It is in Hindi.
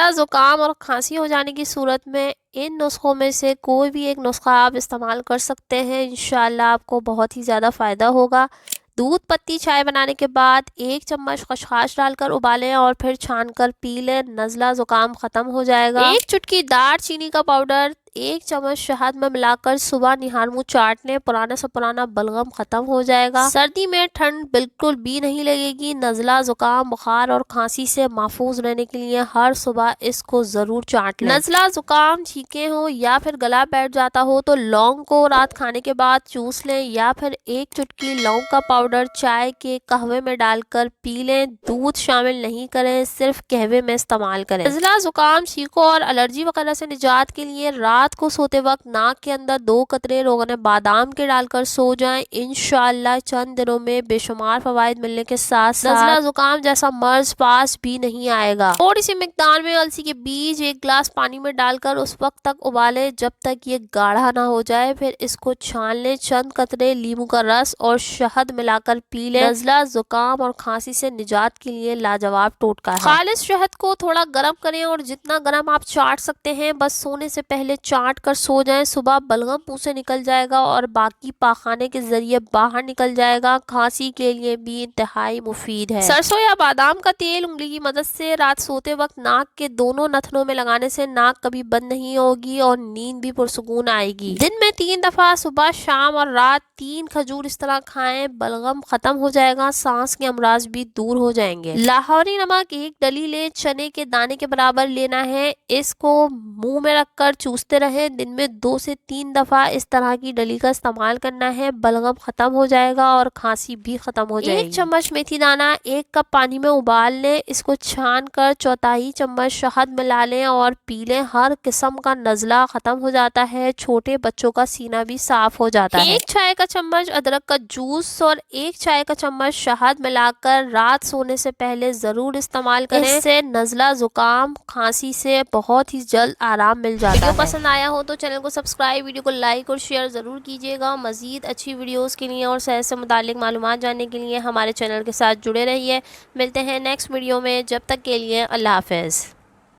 नज़ला ज़ुकाम और खांसी हो जाने की सूरत में इन नुस्ख़ों में से कोई भी एक नुस्ख़ा आप इस्तेमाल कर सकते हैं। इंशाअल्लाह आपको बहुत ही ज़्यादा फ़ायदा होगा। दूध पत्ती चाय बनाने के बाद 1 चम्मच खसखस डालकर उबालें और फिर छानकर पी लें। नज़ला ज़ुकाम ख़त्म हो जाएगा। 1 चुटकी दार चीनी का पाउडर 1 चम्मच शहद में मिलाकर सुबह निहार मुँह चाट लें। पुराना से पुराना बलगम ख़त्म हो जाएगा। सर्दी में ठंड बिल्कुल भी नहीं लगेगी। नज़ला ज़ुकाम बुखार और खांसी से महफूज रहने के लिए हर सुबह इसको ज़रूर चाट लें। नज़ला ज़ुकाम छींके हो या फिर गला बैठ जाता हो तो लौंग को रात खाने के बाद चूस लें या फिर 1 चुटकी लौंग का पाउडर चाय के कहवे में डालकर पी लें। दूध शामिल नहीं करें, सिर्फ कहवे में इस्तेमाल करें। नज़ला ज़ुकाम, छींकों और एलर्जी वगैरह से निजात के लिए रात को सोते वक्त नाक के अंदर 2 कतरे रोगन बादाम के डालकर सो जाएं। इंशाअल्लाह चंद दिनों में बेशुमार फवायद मिलने के साथ साथ नज़ला ज़ुकाम जैसा मर्ज पास भी नहीं आएगा। थोड़ी सी मिकदार में अलसी के बीज 1 गिलास पानी में डालकर उस वक्त तक उबालें जब तक ये गाढ़ा ना हो जाए। फिर इसको छान लें। चंद कतरे नींबू का रस और शहद मिलाकर पी लें। नज़ला ज़ुकाम और खांसी से निजात के लिए लाजवाब टोटका है। खालिस शहद को थोड़ा गर्म करें और जितना गर्म आप चाट सकते हैं बस सोने से पहले चाट कर सो जाएं। सुबह बलगम मुंह से निकल जाएगा और बाकी पाखाने के जरिए बाहर निकल जाएगा। खांसी के लिए भी इंतहाई मुफीद है। सरसों या बादाम का तेल उंगली की मदद से रात सोते वक्त नाक के दोनों नथनों में लगाने से नाक कभी बंद नहीं होगी और नींद भी पुरसुकून आएगी। दिन में 3 दफा सुबह शाम और रात 3 खजूर इस तरह खाएं। बलगम खत्म हो जाएगा। सांस के अमराज भी दूर हो जाएंगे। लाहौरी नमक 1 डली ले चने के दाने के बराबर लेना है। इसको मुंह में रखकर चूसते रहें। दिन में 2 से 3 दफा इस तरह की डली का इस्तेमाल करना है। बलगम खत्म हो जाएगा और खांसी भी खत्म हो जाएगी। 1 चम्मच मेथी दाना 1 कप पानी में उबाल लें। इसको छान कर 1/4 चम्मच शहद मिला लें और पी लें। हर किस्म का नज़ला खत्म हो जाता है। छोटे बच्चों का सीना भी साफ हो जाता है। 1 चाय का चम्मच अदरक का जूस और 1 चाय का चम्मच शहद मिलाकर रात सोने से पहले जरूर इस्तेमाल करें। इससे नज़ला ज़ुकाम खांसी से बहुत ही जल्द आराम मिल जाता है। वीडियो पसंद आया हो तो चैनल को सब्सक्राइब, वीडियो को लाइक और शेयर ज़रूर कीजिएगा। मज़ीद अच्छी वीडियोस के लिए और सेहत से मुतालिक मालूमात जानने के लिए हमारे चैनल के साथ जुड़े रहिए। मिलते हैं नेक्स्ट वीडियो में। जब तक के लिए अल्लाह हाफ़िज़।